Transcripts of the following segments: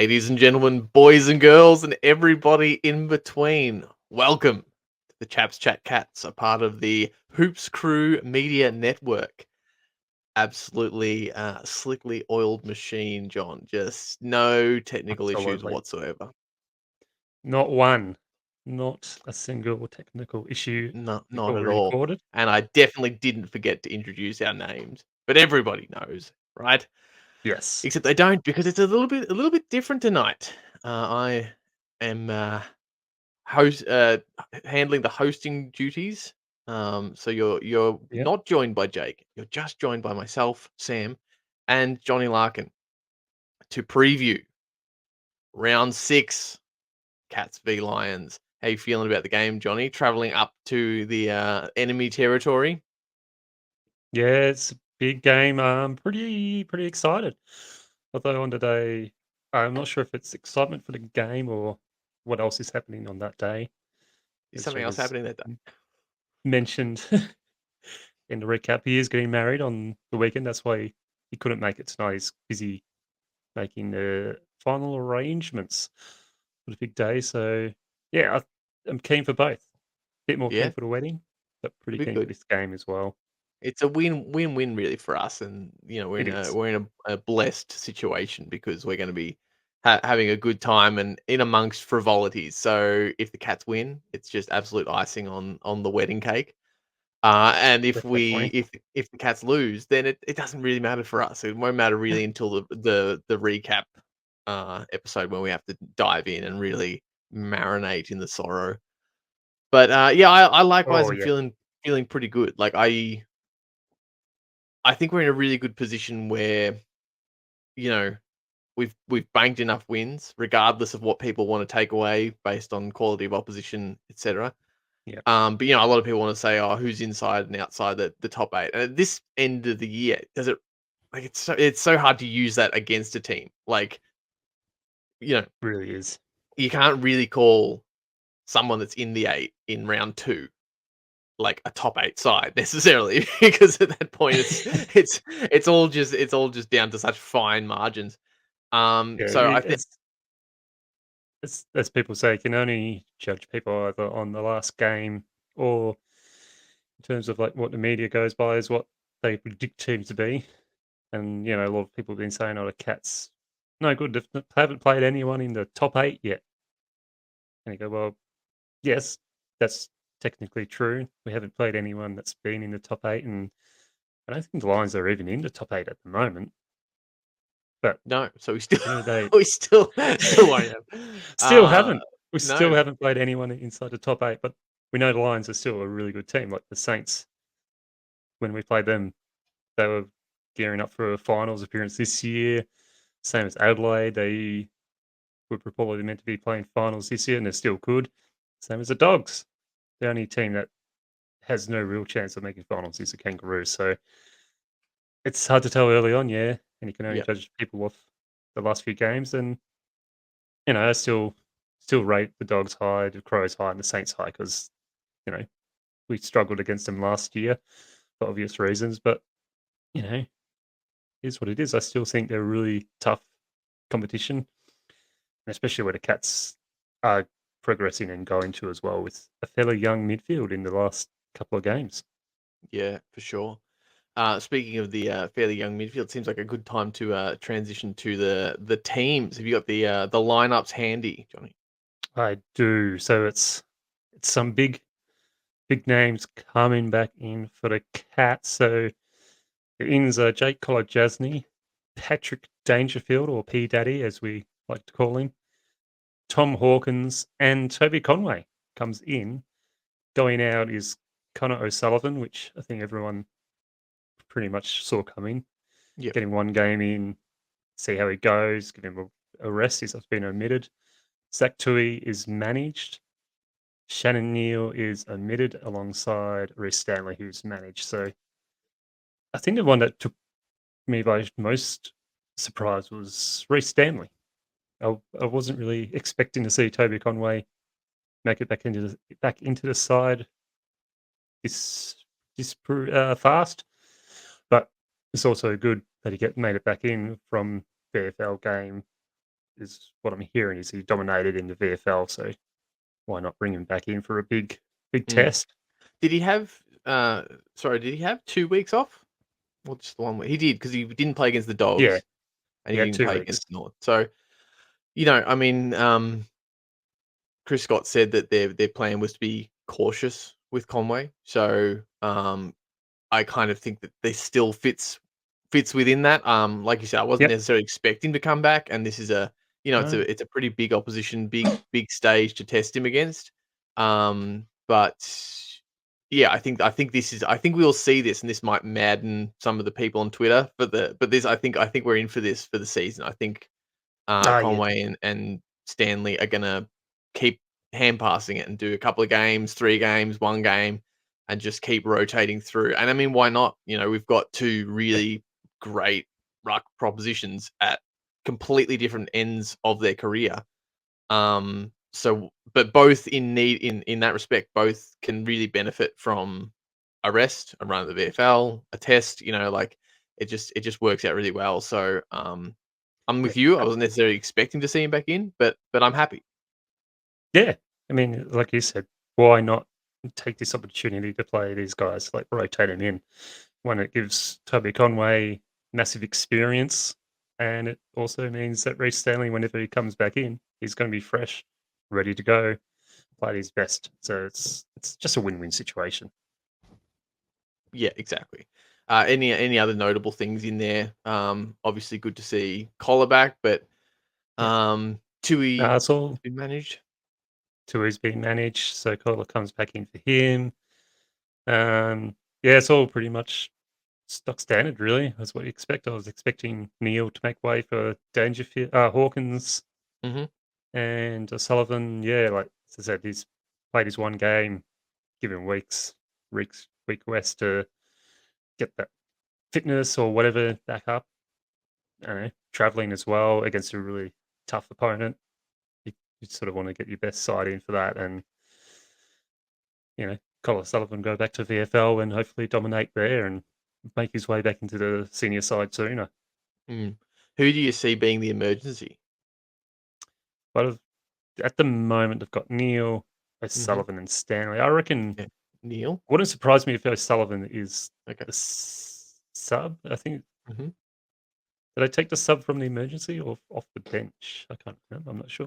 Ladies and gentlemen, boys and girls, and everybody in between, welcome to the Chaps Chat Cats, a part of the Hoops Crew Media Network. Absolutely slickly oiled machine, John. Just no technical issues Absolutely. whatsoever. Not one. Not a single technical issue Not before at we all. recorded. And I definitely didn't forget to introduce our names, but everybody knows, right? Yes. Except they don't because it's a little bit different tonight. I am host handling the hosting duties. So you're Yep. not joined by Jake. You're just joined by myself, Sam, and Johnny Larkin to preview round 6, Cats v Lions. How you feeling about the game, Johnny? Traveling up to the enemy territory. Yeah, it's a big game. I'm pretty excited. Although on today, I'm not sure if it's excitement for the game or what else is happening on that day. Is As I something else was happening that day? mentioned in the recap, he is getting married on the weekend. That's why he couldn't make it tonight. He's busy making the final arrangements for the big day. So yeah, I'm keen for both. Bit more keen Yeah, for the wedding, but pretty it'll be keen for good. this game as well. It's a win-win-win really for us, and we're It in a is. blessed situation because we're going to be having a good time and in amongst frivolities. So if the Cats win, it's just absolute icing on the wedding cake. And Definitely. if the Cats lose, then it doesn't really matter for us. It won't matter really until the recap episode when we have to dive in and really marinate in the sorrow. But yeah, I likewise Oh, am yeah. feeling pretty good. Like I think we're in a really good position where, you know, we've banked enough wins, regardless of what people want to take away based on quality of opposition, etc. Yeah. But a lot of people want to say, "Oh, who's inside and outside the top 8?" And at this end of the year, does it like it's so hard to use that against a team. Like, you know, Really is. you can't really call someone that's in the 8 in round 2 like a top 8 side necessarily because at that point it's all just down to such fine margins. Yeah, So I think as people say, you can only judge people either on the last game or in terms of, like, what the media goes by is what they predict teams to be. And, a lot of people have been saying, "Oh, the Cats no good. They haven't played anyone in the top 8 yet." And you go, "Well, yes, that's technically true. We haven't played anyone that's been in the top 8, and I don't think the Lions are even in the top 8 at the moment." But no, so we still at the end of the we still won't have. still haven't. We still No, haven't played anyone inside the top 8, but we know the Lions are still a really good team. Like the Saints, when we played them, they were gearing up for a finals appearance this year. Same as Adelaide, they were probably meant to be playing finals this year, and they still could. Same as the Dogs. The only team that has no real chance of making finals is the Kangaroos. So it's hard to tell early on, yeah, and you can only yeah, judge people off the last few games. And I still rate the Dogs high, the Crows high, and the Saints high because you know we struggled against them last year for obvious reasons. But you know, it is what it is. I still think they're a really tough competition, and especially where the Cats are progressing and going to as well with a fairly young midfield in the last couple of games. yeah, for sure. Speaking of the fairly young midfield, seems like a good time to transition to the teams. Have you got the lineups handy, Johnny? I do. So it's some big names coming back in for the Cats. So the ins are Jake Kolodjasny, Patrick Dangerfield, or P Daddy as we like to call him, Tom Hawkins, and Toby Conway comes in. Going out is Connor O'Sullivan, which I think everyone pretty much saw coming. Yep. Getting one game in, see how he goes, give him a rest. He's been omitted. Zach Tui is managed. Shannon Neal is omitted alongside Reece Stanley, who's managed. So I think the one that took me by most surprise was Reece Stanley. I wasn't really expecting to see Toby Conway make it back into the side this fast, but it's also good that he made it back in from VFL game is what I'm hearing. Is he dominated in the VFL? So why not bring him back in for a big Mm. test? Did he have? Sorry, did he have 2 weeks off? Or just the one week? He did because he didn't play against the Yeah, Dogs and he he had didn't 2 play weeks. against North. So I mean, Chris Scott said that their plan was to be cautious with Conway. So I kind of think that this still fits within that. Like you said, I wasn't Yep. necessarily expecting to come back, and this is it's No. a pretty big opposition, big stage to test him against. But yeah, I think we'll see this, and this might madden some of the people on Twitter. But this I think we're in for this for the season. I think Yeah. Conway and Stanley are gonna keep hand passing it and do a couple of games, 3 games, 1 game, and just keep rotating through. And I mean, why not? We've got 2 Yeah. really great ruck propositions at completely different ends of their career. But both in need in that respect, both can really benefit from a rest, a run at the VFL, a test. Like it just works out really well. So I'm Yeah. with you. I ab- wasn't necessarily expecting to see him back in, but I'm happy. Yeah. I mean, like you said, why not take this opportunity to play these guys, like rotate them in when it gives Toby Conway massive experience, and it also means that Reece Stanley, whenever he comes back in, he's going to be fresh, ready to go, play his best. So it's just a win-win situation. Yeah, exactly. Any other notable things in there? Obviously good to see Collar back, but Yeah. Tui It's all has been managed. Tui's been managed, so Kohler comes back in for him. Yeah, it's all pretty much stock standard, really. That's what you expect. I was expecting Neil to make way for Dangerfield, Hawkins, Hmm. and Sullivan. Yeah, like as I said, he's played his 1 game, given week rest to get that fitness or whatever back up. I don't know, traveling as well against a really tough opponent. You, you sort of want to get your best side in for that, and Colin Sullivan go back to VFL and hopefully dominate there and make his way back into the senior side sooner. Mm. Who do you see being the emergency? But at the moment, they've got Neil, Hmm. O'Sullivan, and Stanley. I reckon Yeah. Neil. wouldn't surprise me if O'Sullivan is Okay. the sub. I think Hmm. did I take the sub from the emergency or off the bench? I can't remember. I'm not sure.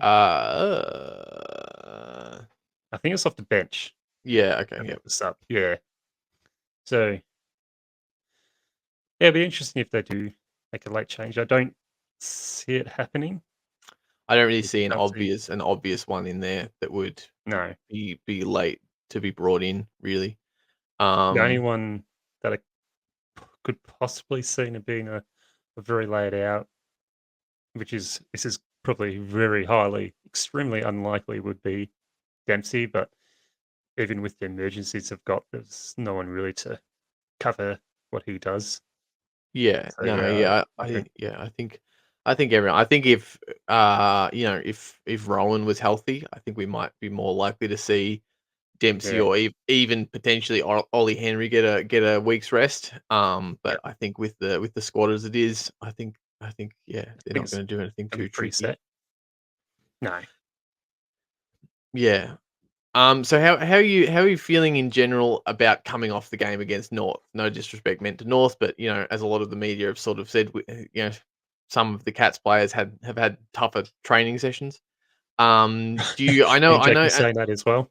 Uh, I think it's off the bench yeah. Okay. and Yeah. not the sub. Yeah. So yeah, it'd be interesting if they do make a late change. I don't see it happening. I don't really You see can't see. an obvious one in there that would No. be late to be brought in. Really. The only Um. one that I could possibly seen it being a very laid out, which is this is probably very highly, extremely unlikely, would be Dempsey. But even with the emergencies they've got, there's no one really to cover what he does. Yeah. So No. yeah, Yeah. I don't. I think everyone. I think if if Rowan was healthy, I think we might be more likely to see Dempsey Yeah, or even potentially Ollie Henry get a week's rest. yeah. But I think with the squad as it is, I think yeah, I they're think not it's going to do anything gonna be too pretty tricky. set. No, Yeah. So how are you feeling in general about coming off the game against North? No disrespect meant to North, but as a lot of the media have sort of said, some of the Cats players have had tougher training sessions. Do you? BJ can say that as well.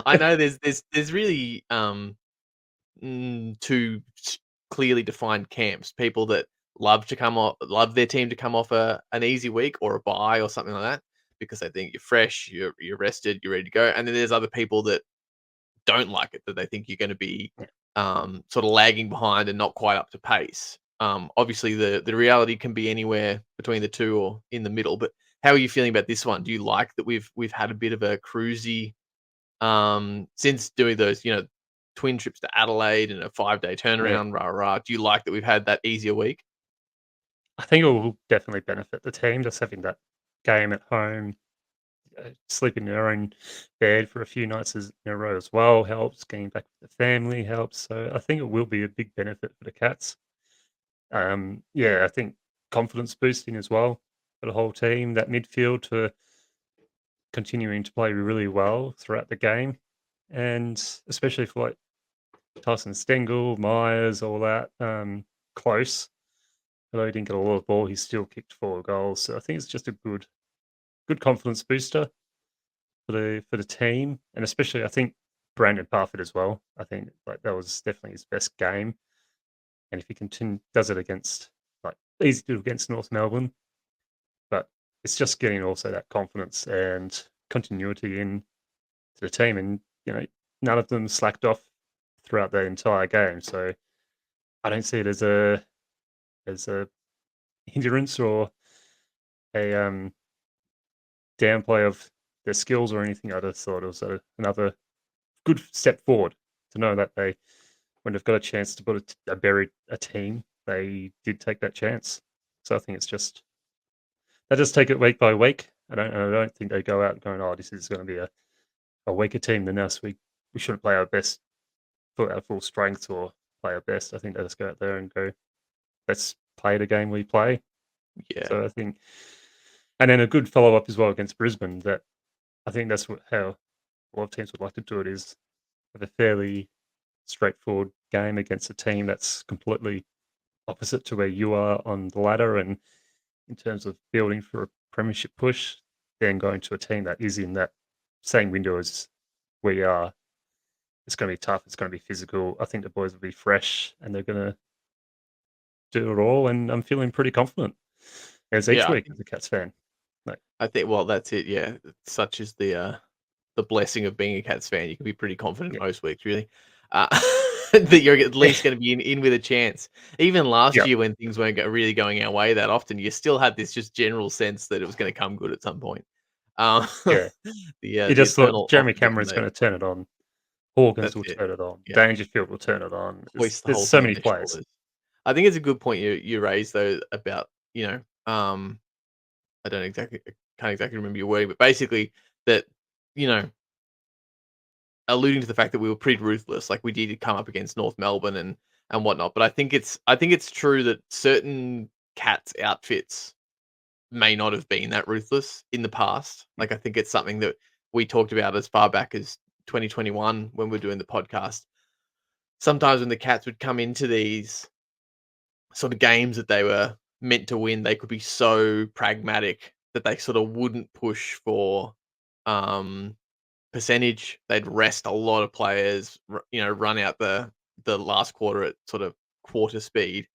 I know there's really 2 clearly defined camps. People that love their team to come off an easy week or a bye or something like that because they think you're fresh, you're rested, you're ready to go. And then there's other people that don't like it, that they think you're going to be Yeah. sort of lagging behind and not quite up to pace. Obviously, the reality can be anywhere between the two or in the middle. But how are you feeling about this one? Do you like that we've had a bit of a cruisy since doing those, twin trips to Adelaide and a 5-day Yeah. turnaround, rah, rah. Do you like that we've had that easier week? I think it will definitely benefit the team just having that game at home. Sleeping in their own bed for a few nights in a row as well helps. Getting back with the family helps. So I think it will be a big benefit for the cats. Yeah, I think confidence boosting as well. for the whole team. That midfield for continuing to play really well throughout the game, and especially for like Tyson Stengel, Myers, all that. Close, although he didn't get a lot of ball, he still kicked 4 goals. So I think it's just a good confidence booster for the team, and especially I think Brandon Parfitt as well. I think like that was definitely his best game, and if he does it against like easy to do against North Melbourne, but it's just getting also that confidence and continuity in to the team, and none of them slacked off throughout the entire game. So I don't see it as a hindrance or a downplay of their skills or anything. I just thought it was another good step forward to know that when they've got a chance to put bury a team, they did take that chance. So I think it's just they just take it week by week. I don't think they go out going, oh, this is going to be a weaker team than us. We shouldn't play our best, put our full strength or play our best. I think they just go out there and go, let's play the game we play. Yeah, So I think, and then a good follow up as well against Brisbane. That I think that's how a lot of teams would like to do it, is have a fairly straightforward game against a team that's completely opposite to where you are on the ladder, and in terms of building for a premiership push, then going to a team that is in that same window as we are. It's going to be tough. It's going to be physical. I think the boys will be fresh and they're going to do it all. And I'm feeling pretty confident as each yeah. week as a Cats fan. Like, I think. Well, that's it. Yeah, such is the blessing of being a Cats fan. You can be pretty confident yeah, most weeks, really, uh, that you're at least going to be in with a chance. Even last yeah, year, when things weren't really going our way that often, you still had this just general sense that it was going to come good at some point. Um, yeah. You the just thought eternal Jeremy optimism Cameron's there. going to turn it on. Hawkins That's will it. turn it on. Yeah, Dangerfield will turn it on. There's hoist the there's whole so thing on many their players. shoulders. I think it's a good point you raised though about I don't exactly can't exactly remember your wording, but basically that you know alluding to the fact that we were pretty ruthless, like we did come up against North Melbourne and whatnot. But I think it's true that certain Cats outfits may not have been that ruthless in the past. Like I think it's something that we talked about as far back as 2021 when we're doing the podcast. Sometimes when the Cats would come into these sort of games that they were meant to win, they could be so pragmatic that they sort of wouldn't push for um percentage. They'd rest a lot of players, run out the last quarter at sort of quarter speed.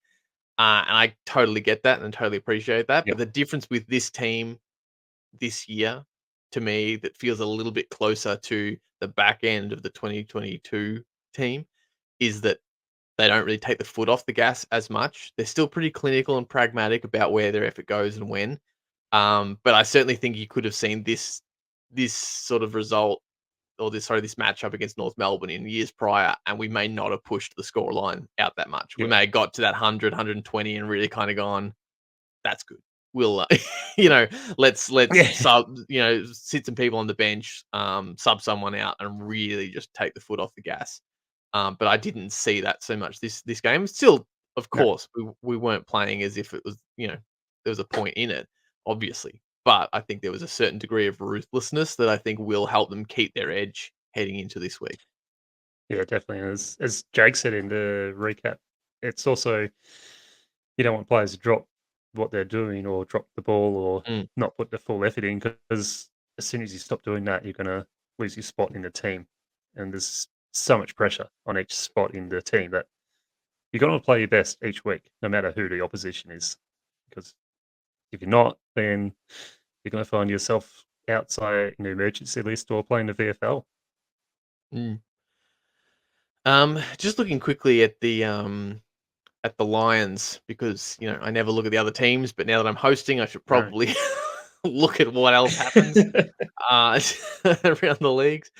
And I totally get that and totally appreciate that. Yeah, But the difference with this team this year, to me, that feels a little bit closer to the back end of the 2022 team is that they don't really take the foot off the gas as much. They're still pretty clinical and pragmatic about where their effort goes and when. But I certainly think you could have seen this sort of result or this matchup against North Melbourne in years prior, and we may not have pushed the scoreline out that much. We yeah, may have got to that 100, and really kind of gone, that's good. We'll, you know, let's yeah, sit some people on the bench, sub someone out, and really just take the foot off the gas. But I didn't see that so much this game. Still, of no, course, we weren't playing as if it was, there was a point in it, obviously. But I think there was a certain degree of ruthlessness that I think will help them keep their edge heading into this week. yeah, definitely. As Jake said in the recap, it's also you don't want players to drop what they're doing or drop the ball or Mm, not put the full effort in, because as soon as you stop doing that, you're going to lose your spot in the team. And there's so much pressure on each spot in the team that you're going to play your best each week, no matter who the opposition is. Because if you're not, then you're going to find yourself outside in the emergency list or playing the VFL. mm. Just looking quickly at the Lions because, I never look at the other teams, but now that I'm hosting, I should No. probably look at what else happens uh, around the leagues.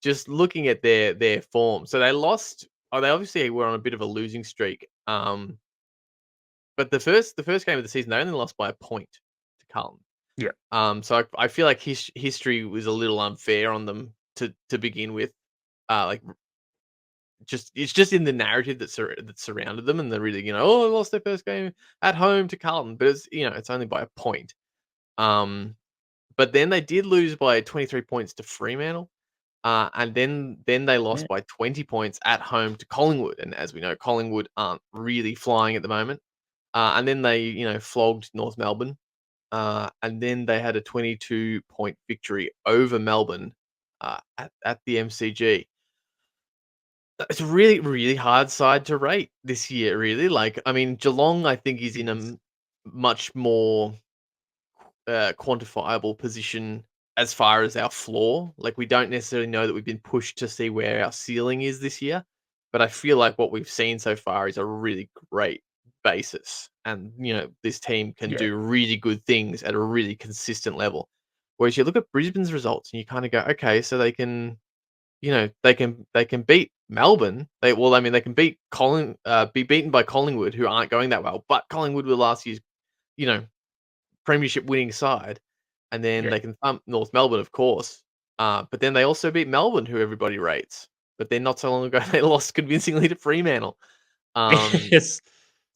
Just looking at their form. So they lost. Oh, they obviously were on a bit of a losing streak. But the first game of the season, they only lost by a point to Carlton. Yeah. So I feel like history was a little unfair on them to begin with. Like it's just in the narrative that surrounded them, and they're really, oh, they lost their first game at home to Carlton, but it's only by a point. But then they did lose by 23 points to Fremantle. And then they Yeah, lost by 20 points at home to Collingwood. And as we know, Collingwood aren't really flying at the moment. And then they, flogged North Melbourne. And then they had a 22-point victory over Melbourne at the MCG. It's a really, really hard side to rate this year, really. Like, I mean, Geelong, I think, is it in a is. much more quantifiable position as far as our floor. Like, we don't necessarily know that we've been pushed to see where our ceiling is this year, but I feel like what we've seen so far is a really great basis, and this team can Yeah, do really good things at a really consistent level. Whereas you look at Brisbane's results and you kind of go, okay, so they can, they can beat Melbourne. I mean, they can be beaten by Collingwood, who aren't going that well, but Collingwood were last year's, you know, premiership winning side, and then yeah. they can thump North Melbourne, of course. But then they also beat Melbourne, who everybody rates. But then not so long ago, they lost convincingly to Fremantle. Um, Yes,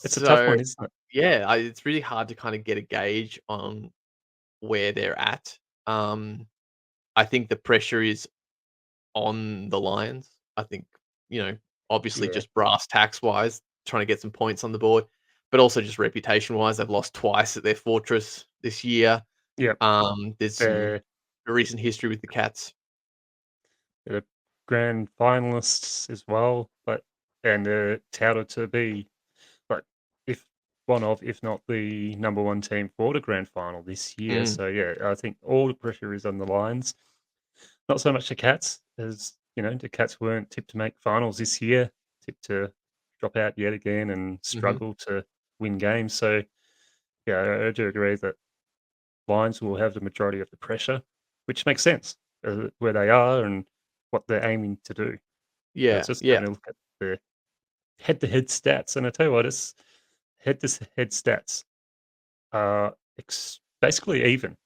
it's a tough so one, isn't it? yeah, it's really hard to kind of get a gauge on where they're at. Um, I think the pressure is on the Lions. I think, you know, obviously Yeah, just brass tacks wise, trying to get some points on the board, but also just reputation wise, they've lost twice at their fortress this year. yeah. There's some They're, recent history with the Cats. they're grand finalists as well, but and they're touted to be like if one of, if not the number one team for the grand final this year. Mm, So yeah, I think all the pressure is on the Lions. Not so much the Cats, as the Cats weren't tipped to make finals this year, tipped to drop out yet again and mhm. struggle to win games. So yeah, I do agree that Lions will have the majority of the pressure, which makes sense where they are and what they're aiming to do. I was Yeah, just yeah, having a look at the head-to-head stats, and I tell you what, it's head-to-head stats are basically even,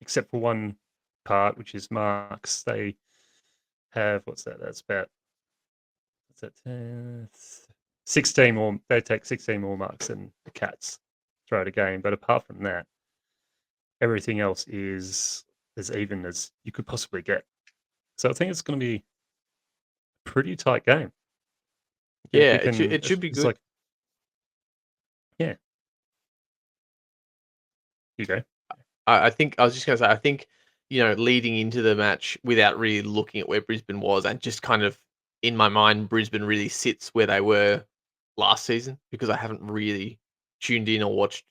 except for one part, which is marks. They have what's that? That's about what's that? 16 more. They take 16 more marks than the Cats throughout a game. But apart from that, everything else is as even as you could possibly get. So I think it's going to be a pretty tight game. And if yeah. we It should can, it should be it's good. like, yeah, you go. I think I was just gonna say, I think, leading into the match without really looking at where Brisbane was, and just kind of in my mind, Brisbane really sits where they were last season, because I haven't really tuned in or watched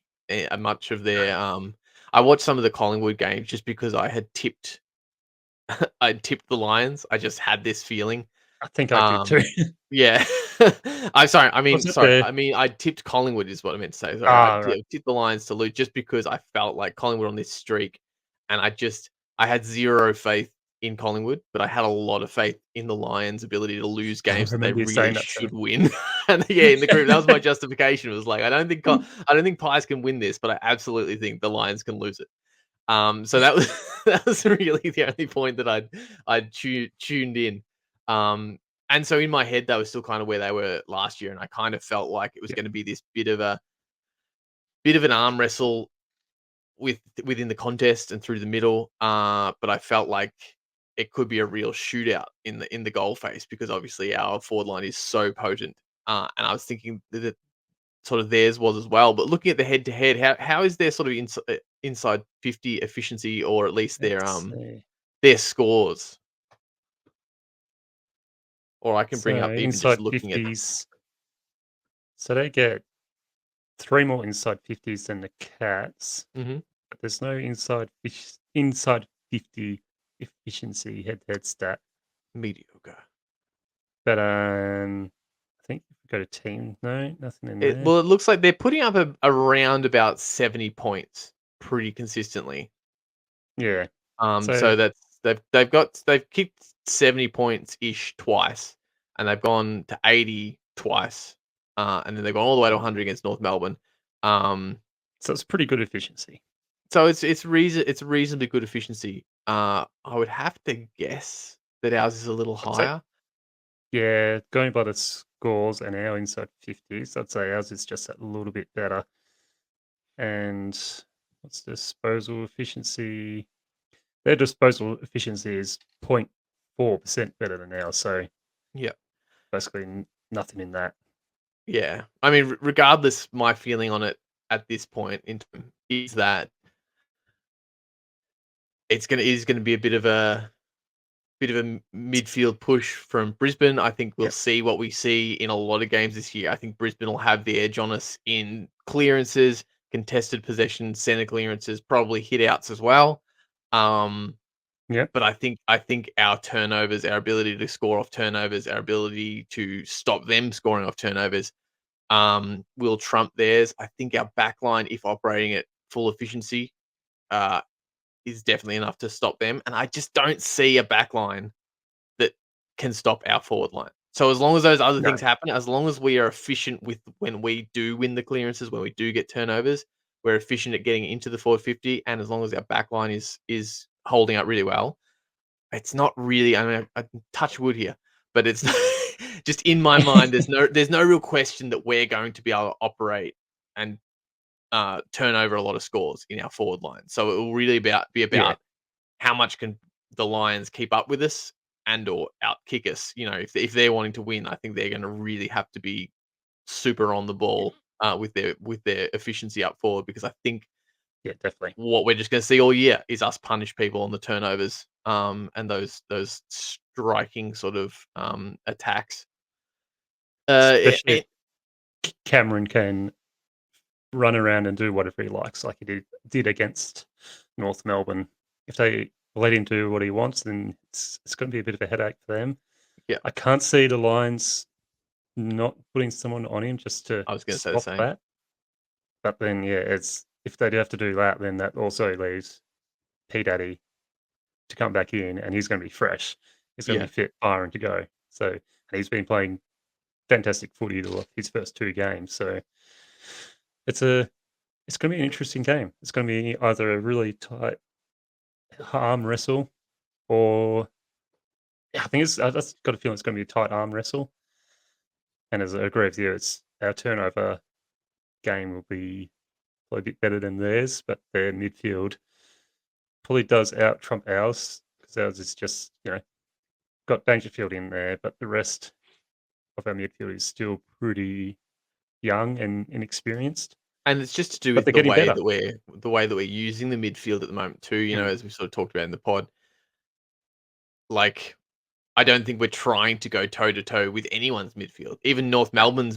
much of their. I watched some of the Collingwood games just because I tipped the Lions. I just had this feeling. I think I did too. Um, yeah. I'm sorry. I Was mean, it sorry. the I mean, I tipped Collingwood is what I meant to say. Sorry, right? I tipped the Lions to lose just because I felt like Collingwood on this streak, and I had zero faith in Collingwood, but I had a lot of faith in the Lions' ability to lose I games that they remember you really saying that should too. win. And yeah, in the group, that was my justification. It was like, I don't think Pies can win this, but I absolutely think the Lions can lose it. So that was that was really the only point that I'd tuned in. Um, and so in my head, that was still kind of where they were last year, and I kind of felt like it was Yeah, going to be this bit of an arm wrestle within the contest and through the middle. But I felt like it could be a real shootout in the goal face, because obviously our forward line is so potent. And I was thinking that sort of theirs was as well. But looking at the head to head, how is their sort of inside 50 efficiency, or at least let's see. their scores? Or I can bring So up even just inside looking at. 50s. So they get three more inside 50s than the Cats, Mhm. but there's no inside 50 efficiency head-to-head stat. Mediocre. But I think if we go to team, no, nothing in It there. Well, it looks like they're putting up around about 70 points pretty consistently. Yeah. So So they've kicked 70 points ish twice, and they've gone to 80 twice, and then they've gone all the way to 100 against North Melbourne. Um, so it's pretty good efficiency. so it's reasonably good efficiency. I would have to guess that ours is a little I'd say, higher. yeah, going by the scores and our inside 50s, I'd say ours is just a little bit better. And What's disposal efficiency? Their disposal efficiency is 0.4% better than ours, so Yeah. basically nothing in that. Yeah. I mean, regardless, my feeling on it at this point in time is that it is gonna be a bit of a midfield push from Brisbane. I think we'll Yep. see what we see in a lot of games this year. I think Brisbane will have the edge on us in clearances, contested possession, center clearances, probably hit outs as well. Um, Yep. but I think our turnovers, our ability to score off turnovers, our ability to stop them scoring off turnovers, will trump theirs. I think our backline, if operating at full efficiency, uh, is definitely enough to stop them. And I just don't see a backline that can stop our forward line. So as long as those other things No. happen, as long as we are efficient with when we do win the clearances, when we do get turnovers, we're efficient at getting into the 450, and as long as our backline is holding up really well, it's not really. I mean, I touch wood here, but it's just in my mind. There's no real question that we're going to be able to operate and turn over a lot of scores in our forward line. So it will really be Yeah. about how much can the Lions keep up with us and or outkick us. If they're wanting to win, I think they're going to really have to be super on the ball with their efficiency up forward, because I think Yeah, definitely. what we're just going to see all year is us punish people on the turnovers and those striking sort of attacks. Especially if It, Cameron can run around and do whatever he likes, like he did against North Melbourne. If they let him do what he wants, then it's going to be a bit of a headache for them. yeah, I can't see the Lions not putting someone on him just to I was going to say the stop same. that. But then, yeah, it's if they do have to do that, then that also leaves P Daddy to come back in, and he's going to be fresh. He's going to Yeah, be fit, firing to go. So, and he's been playing fantastic footy his first 2 games. So it's a it's going to be an interesting game. It's going to be either a really tight arm wrestle, or I think I just got a feeling it's going to be a tight arm wrestle. And as I agree with you, it's our turnover game will be probably a bit better than theirs, but their midfield probably does out trump ours because ours is just got Dangerfield in there, but the rest of our midfield is still pretty young and inexperienced. and it's just to do But with they're getting better. the way that we're using the midfield at the moment too. Mm, As we sort of talked about in the pod, like I don't think we're trying to go toe to toe with anyone's midfield. no, Even North Melbourne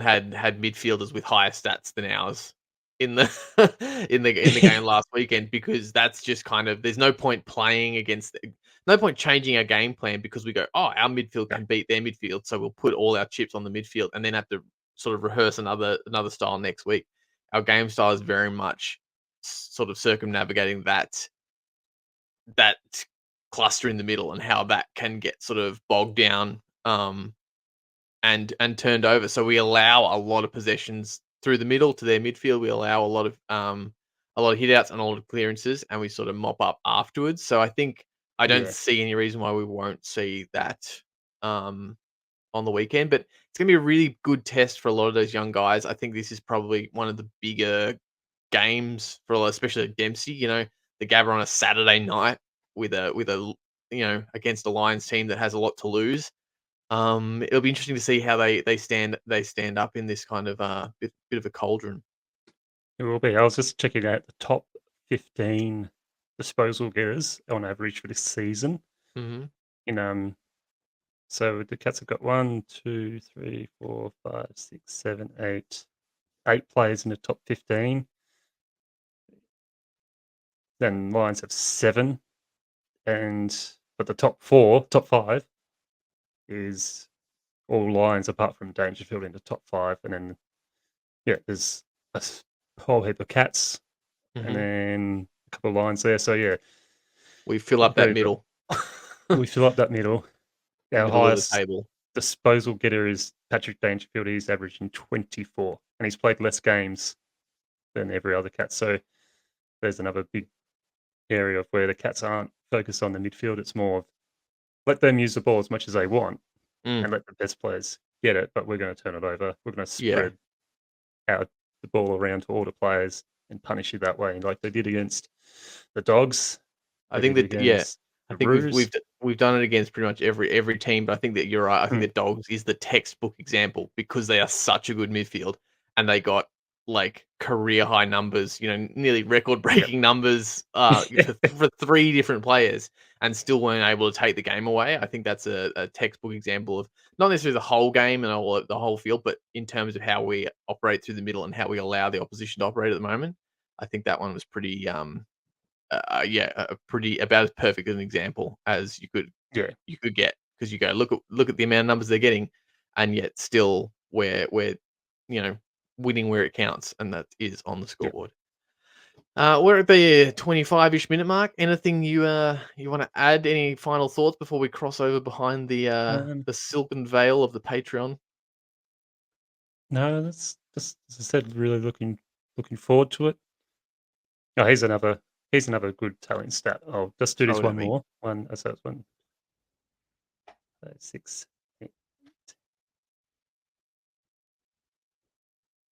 had midfielders with higher stats than ours in the in the game last weekend, because that's just kind of there's no point playing against no point changing our game plan because we go, oh, our midfield no, can beat their midfield, so we'll put all our chips on the midfield and then have to sort of rehearse another style next week. Our game style is very much sort of circumnavigating that cluster in the middle and how that can get sort of bogged down and turned over. So we allow a lot of possessions through the middle to their midfield. We allow a lot of hit outs and a lot of clearances, and we sort of mop up afterwards. So I think I don't yeah, see any reason why we won't see that um, on the weekend. But it's gonna be a really good test for a lot of those young guys. I think this is probably one of the bigger games for especially Dempsey. The Gabba on a Saturday night with a against a Lions team that has a lot to lose. It'll be interesting to see how they stand up in this kind of bit of a cauldron. it will be. I was just checking out the top 15 disposal getters on average for this season. Hmm. In So the Cats have got 1, 2, 3, 4, 5, 6, 7, 8 players in the top 15. Then Lions have 7, but the top 5 is all Lions apart from Dangerfield in the top 5, and then there's whole heap of Cats, and Hmm. then a couple of Lions there. So We fill I up that believe that middle, we fill up that middle. the Our middle of the highest table. disposal getter is Patrick Dangerfield. He's averaging 24, and he's played less games than every other Cat. So there's another big area of where the Cats aren't focused on the midfield. It's more of let them use the ball as much as they want Mm, and let the best players get it, but we're going to turn it over. We're going to yeah, spread out the ball around to all the players. and punish you that way, like they did against the Dogs. I They think did it that yeah, against I the think Roos. we've done it against pretty much every team, but I think that you're right. I think Mm, the Dogs is the textbook example because they are such a good midfield and they got like career high numbers, nearly record yeah. breaking numbers for three different players and still weren't able to take the game away. I think that's a textbook example of not necessarily the whole game and all the whole field, but in terms of how we operate through the middle and how we allow the opposition to operate at the moment. I think that one was pretty yeah, a pretty about as perfect an example as Yeah, you could get because you go look at the amount of numbers they're getting, and yet still we're you know winning where it counts, and that is on the yeah. scoreboard. We're at the 25-ish minute mark. Anything you want to add? Any final thoughts before we cross over behind Um, the silken veil of the Patreon? no, that's just as I said, really looking forward to it. Oh, here's another good talent stat. I'll just do this Throw it at one me. more. One, so it's one, 6. eight.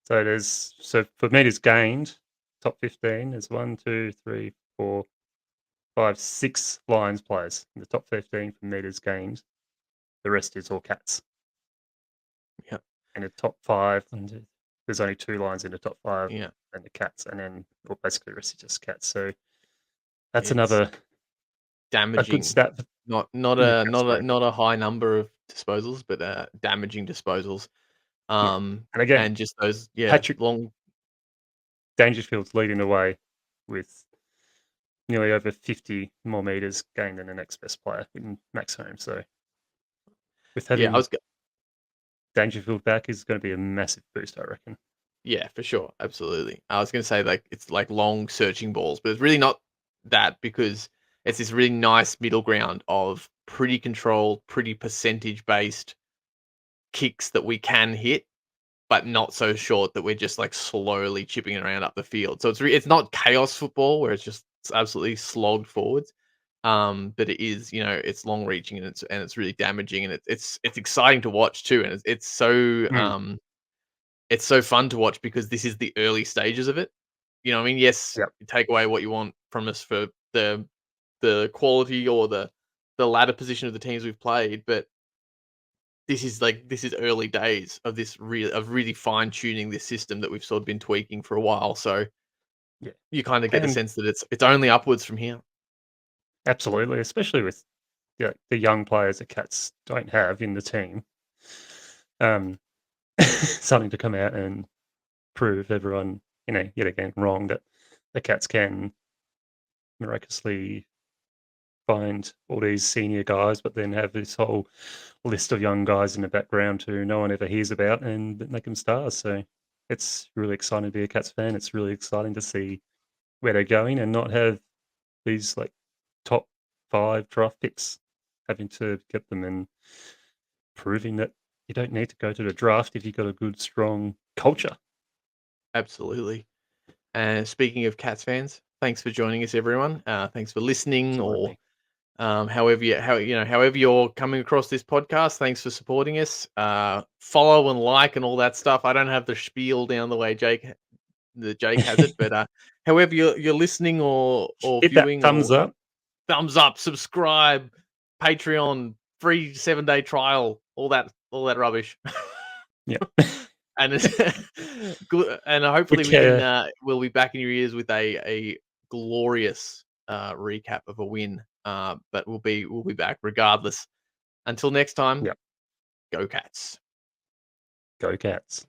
So for meters gained, top 15, there's 1, 2, 3, 4, 5, 6 Lions players in the top 15 for meters gained. The rest is all Cats. Yeah, In the top 5, and there's only 2 Lions in the top 5, yeah. and the Cats, and then well, basically the rest is just Cats. So that's It's another a good damaging. stat Not in the a Cats not a favour. not a high number of disposals, but damaging disposals. Yeah, and again, And just those, yeah, Patrick long. Dangerfield's leading the way with nearly over 50 more meters gained than the next best player in Max Home. So with Yeah, having Dangerfield back is going to be a massive boost, I reckon. yeah, for sure, absolutely. I was gonna say like it's like long searching balls, but it's really not that because it's this really nice middle ground of pretty controlled, pretty percentage based kicks that we can hit, but not so short that we're just like slowly chipping it around up the field. So it's not chaos football where it's absolutely slogged forwards. But it is, it's long reaching and it's really damaging and it's exciting to watch too. And Mm, it's so fun to watch because this is the early stages of it. You know what I mean? Yes, yep. you take away what you want from us for the quality or the ladder position of the teams we've played, but this is early days of really fine tuning this system that we've sort of been tweaking for a while. So Yeah. you kind of get the And sense that it's only upwards from here. absolutely, especially with the young players that Cats don't have in the team. Um, something to come out and prove everyone, yet again wrong that the Cats can miraculously find all these senior guys, but then have this whole list of young guys in the background who no one ever hears about and make them stars. So it's really exciting to be a Cats fan. It's really exciting to see where they're going and not have these like top 5 draft picks having to get them and proving that you don't need to go to the draft if you've got a good, strong culture. Absolutely. And speaking of Cats fans, thanks for joining us, everyone. Thanks for listening, or Absolutely. however you're coming across this podcast. Thanks for supporting us. Follow and like and all that stuff. I don't have the spiel down the way Jake has it, but however you're listening or Hit that viewing thumbs or up. thumbs up, subscribe, Patreon, free 7-day trial, all that rubbish. Yeah. And good, and We hopefully care. we'll be back in your ears with a glorious recap of a win. But we'll be back regardless. Until next time, Yeah. go Cats. Go Cats.